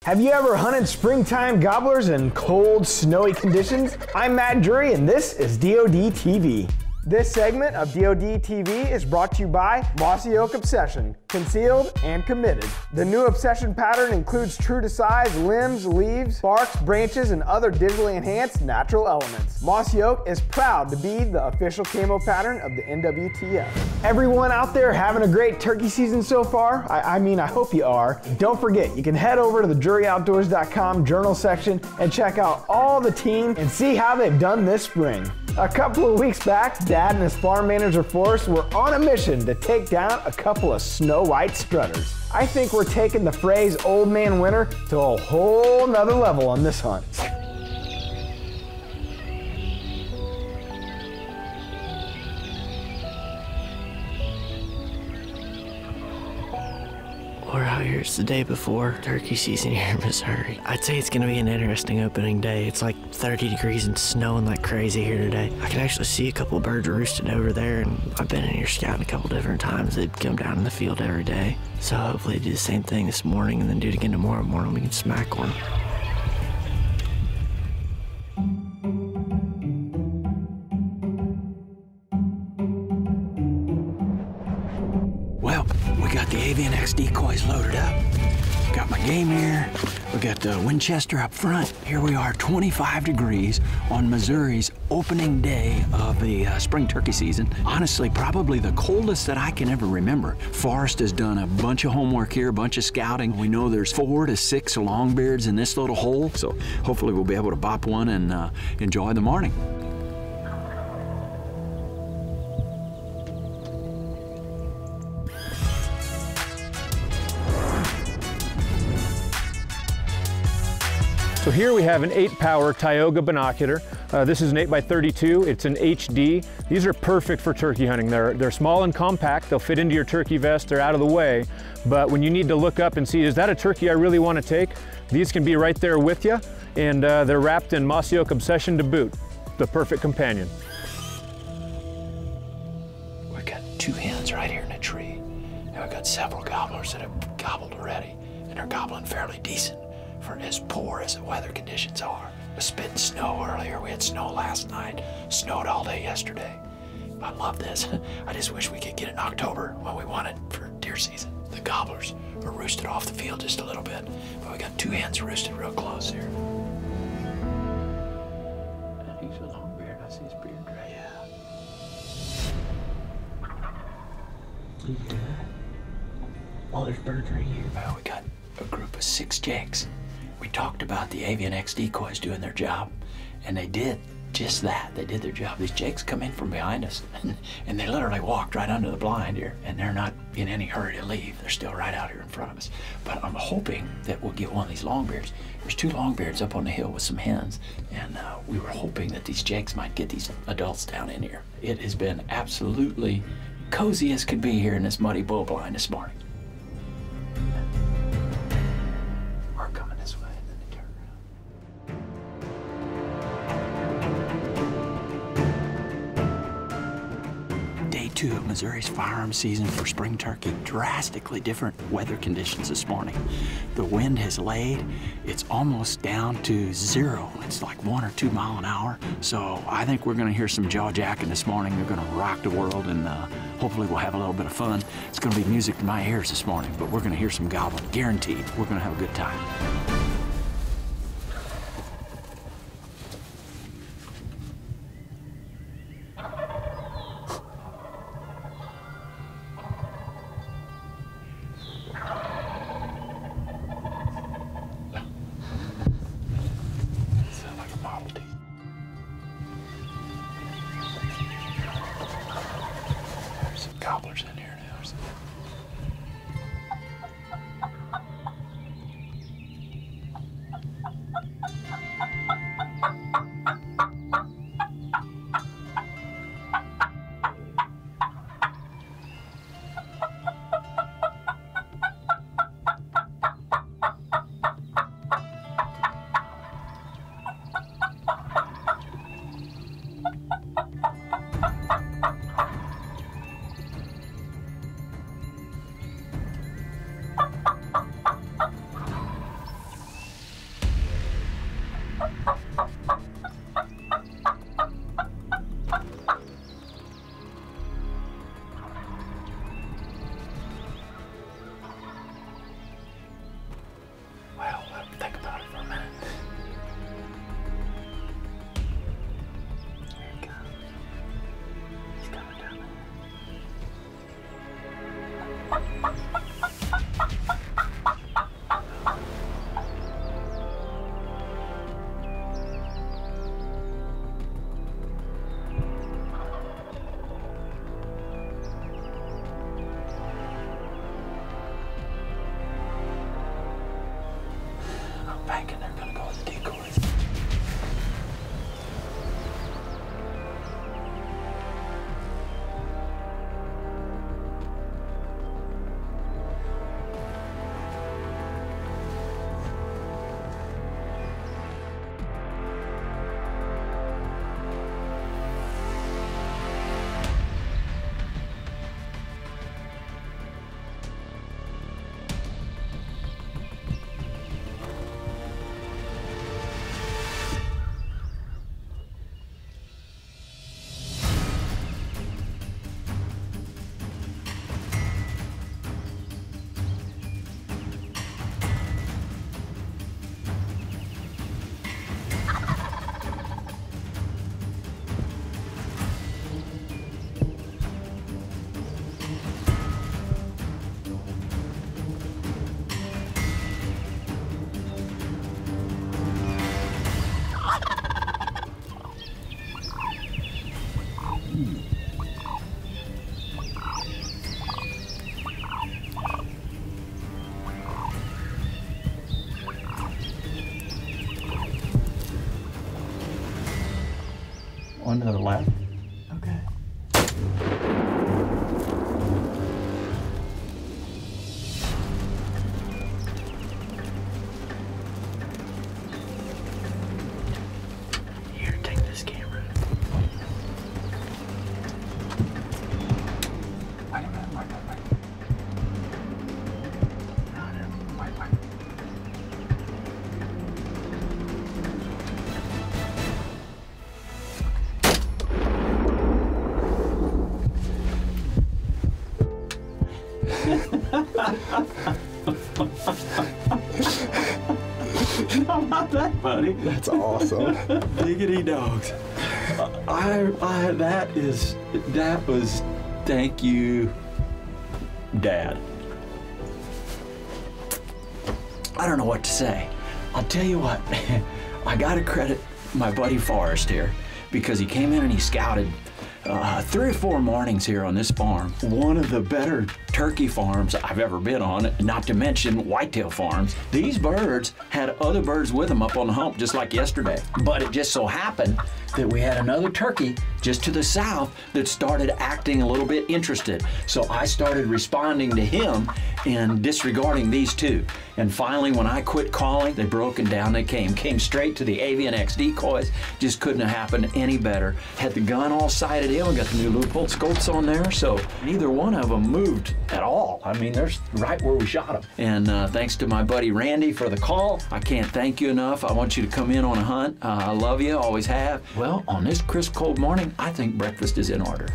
Have you ever hunted springtime gobblers in cold, snowy conditions? I'm Matt Drury, and this is DoD TV. This segment of DoD TV is brought to you by Mossy Oak Obsession, concealed and committed. The new obsession pattern includes true to size limbs, leaves, barks, branches, and other digitally enhanced natural elements. Mossy Oak is proud to be the official camo pattern of the NWTF. Everyone out there having a great turkey season so far? I mean, I hope you are. Don't forget, you can head over to the DruryOutdoors.com journal section and check out all the team and see how they've done this spring. A couple of weeks back, Dad and his farm manager Forrest were on a mission to take down a couple of snow white strutters. I think we're taking the phrase old man winter to a whole nother level on this hunt. We're out here, it's the day before turkey season here in Missouri. I'd say it's gonna be an interesting opening day. It's like 30 degrees and snowing like crazy here today. I can actually see a couple of birds roosted over there, and I've been in here scouting a couple different times. They'd come down in the field every day. So hopefully do the same thing this morning and then do it again tomorrow morning. We can smack one. Well, we got the Avian X decoys loaded up. Got my game here. We got the Winchester up front. Here we are, 25 degrees on Missouri's opening day of the spring turkey season. Honestly, probably the coldest that I can ever remember. Forrest has done a bunch of homework here, a bunch of scouting. We know there's 4 to 6 longbeards in this little hole, so hopefully we'll be able to bop one and enjoy the morning. So here we have an 8-power Tioga binocular. This is an 8x32, it's an HD. These are perfect for turkey hunting. They're small and compact, they'll fit into your turkey vest, they're out of the way. But when you need to look up and see, is that a turkey I really want to take? These can be right there with you, and they're wrapped in Mossy Oak Obsession to boot. The perfect companion. We've got 2 hens right here in a tree, and we've got several gobblers that have gobbled already, and are gobbling fairly decent for as poor as the weather conditions are. It was spitting snow earlier. We had snow last night. Snowed all day yesterday. I love this. I just wish we could get it in October when we want it for deer season. The gobblers are roosted off the field just a little bit, but we got 2 hens roosted real close here. He's a long beard. I see his beard right. Yeah. Oh, there's birds right here. Well, we got a group of 6 jakes. We talked about the Avian X decoys doing their job, and they did just that. They did their job. These jakes come in from behind us, and they literally walked right under the blind here, and they're not in any hurry to leave. They're still right out here in front of us. But I'm hoping that we'll get one of these longbeards. There's 2 longbeards up on the hill with some hens, and we were hoping that these jakes might get these adults down in here. It has been absolutely cozy as could be here in this muddy bull blind this morning. Day 2 of Missouri's firearm season for spring turkey. Drastically different weather conditions this morning. The wind has laid. It's almost down to 0. It's like 1 or 2 miles an hour. So I think we're gonna hear some jaw jacking this morning. They're gonna rock the world, and hopefully we'll have a little bit of fun. It's gonna be music to my ears this morning, but we're gonna hear some gobbling, guaranteed. We're gonna have a good time. Gobblers in here now. banking, they're gonna go with the decoys. One to the left. Okay. Here, take this camera. Wait a minute, wait. Wait. How about that, buddy? That's awesome. Diggity dogs. That was, thank you, Dad. I don't know what to say. I'll tell you what, I gotta credit my buddy Forrest here, because he came in and he scouted 3 or 4 mornings here on this farm. One of the better turkey farms I've ever been on, not to mention whitetail farms. These birds had other birds with them up on the hump just like yesterday. But it just so happened that we had another turkey just to the south that started acting a little bit interested. So I started responding to him and disregarding these two. And finally, when I quit calling, they broke and down they came straight to the Avian X decoys. Just couldn't have happened any better. Had the gun all sighted in, we got the new loophole scopes on there, so neither one of them moved at all. I mean, they're right where we shot them. And thanks to my buddy Randy for the call. I can't thank you enough. I want you to come in on a hunt. I love you, always have. Well, on this crisp cold morning, I think breakfast is in order.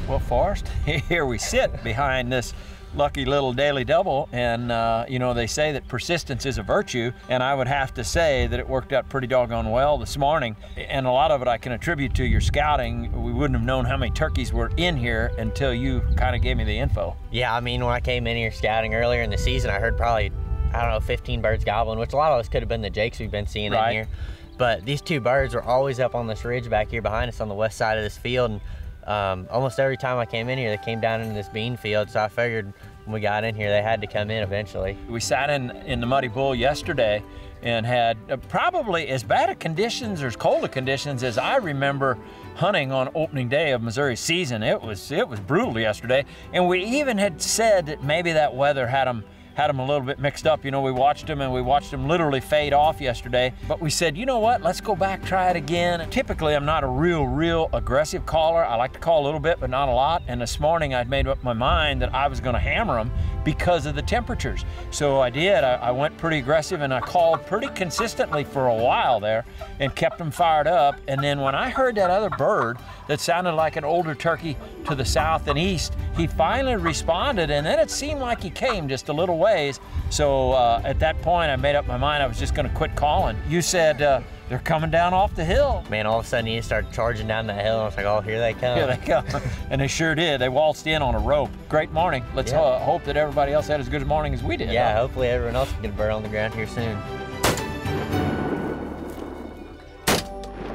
Well, Forrest, here we sit behind this lucky little daily double, and you know, they say that persistence is a virtue, and I would have to say that it worked out pretty doggone well this morning, and a lot of it I can attribute to your scouting. We wouldn't have known how many turkeys were in here until you kind of gave me the info. Yeah, I mean, when I came in here scouting earlier in the season, I heard probably, I don't know, 15 birds gobbling, which a lot of us could have been the jakes we've been seeing in here. But these 2 birds were always up on this ridge back here behind us on the west side of this field, and almost every time I came in here, they came down into this bean field, so I figured when we got in here, they had to come in eventually. We sat in the Muddy Bull yesterday and had probably as bad of conditions or as cold of conditions as I remember hunting on opening day of Missouri season. It was brutal yesterday, and we even had said that maybe that weather had them a little bit mixed up. You know, we watched them literally fade off yesterday, but we said, you know what, let's go back, try it again. Typically, I'm not a real aggressive caller. I like to call a little bit, but not a lot. And this morning, I'd made up my mind that I was gonna hammer them because of the temperatures. So I did, I went pretty aggressive, and I called pretty consistently for a while there and kept them fired up. And then when I heard that other bird that sounded like an older turkey to the south and east, he finally responded, and then it seemed like he came just a little ways. So at that point, I made up my mind I was just gonna quit calling. You said, they're coming down off the hill. Man, all of a sudden you started charging down that hill, and I was like, oh, here they come. Here they come. And they sure did. They waltzed in on a rope. Great morning. Let's hope that everybody else had as good a morning as we did. Yeah, hopefully everyone else can get a bird on the ground here soon.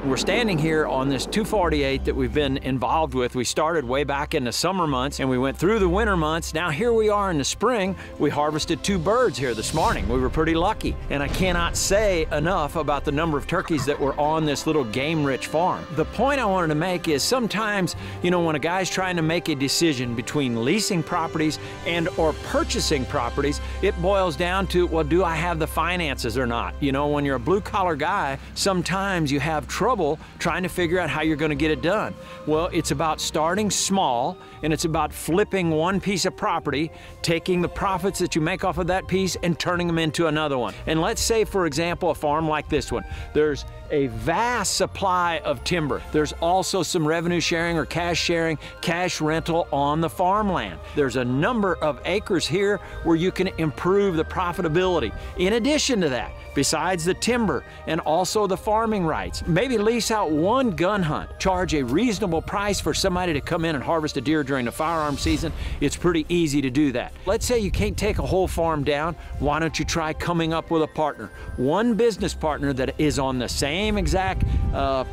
We're standing here on this 248 that we've been involved with. We started way back in the summer months and we went through the winter months. Now here we are in the spring. We harvested 2 birds here this morning. We were pretty lucky. And I cannot say enough about the number of turkeys that were on this little game-rich farm. The point I wanted to make is sometimes, you know, when a guy's trying to make a decision between leasing properties and or purchasing properties, it boils down to, well, do I have the finances or not? You know, when you're a blue-collar guy, sometimes you have trouble trying to figure out how you're going to get it done. Well, it's about starting small, and it's about flipping one piece of property, taking the profits that you make off of that piece and turning them into another one. And let's say, for example, a farm like this one, there's a vast supply of timber. There's also some revenue sharing or cash sharing, cash rental on the farmland. There's a number of acres here where you can improve the profitability. In addition to that, besides the timber and also the farming rights, maybe lease out one gun hunt, charge a reasonable price for somebody to come in and harvest a deer during the firearm season. It's pretty easy to do that. Let's say you can't take a whole farm down. Why don't you try coming up with a partner? One business partner that is on the same exact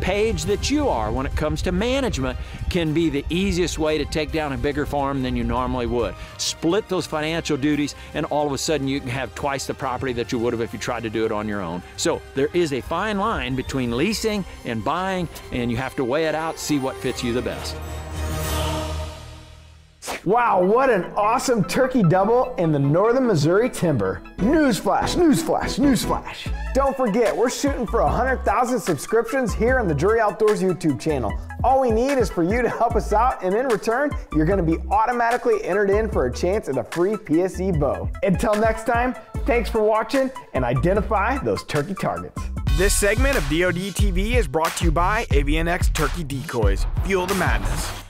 page that you are when it comes to management can be the easiest way to take down a bigger farm than you normally would. Split those financial duties and all of a sudden you can have twice the property that you would have if you tried to do it on your own. So there is a fine line between leasing and buying, and you have to weigh it out, see what fits you the best. Wow, what an awesome turkey double in the northern Missouri timber. Newsflash, newsflash, newsflash. Don't forget, we're shooting for 100,000 subscriptions here on the Drury Outdoors YouTube channel. All we need is for you to help us out, and in return, you're gonna be automatically entered in for a chance at a free PSE bow. Until next time, thanks for watching and identify those turkey targets. This segment of DoD TV is brought to you by AVNX Turkey Decoys. Fuel the madness.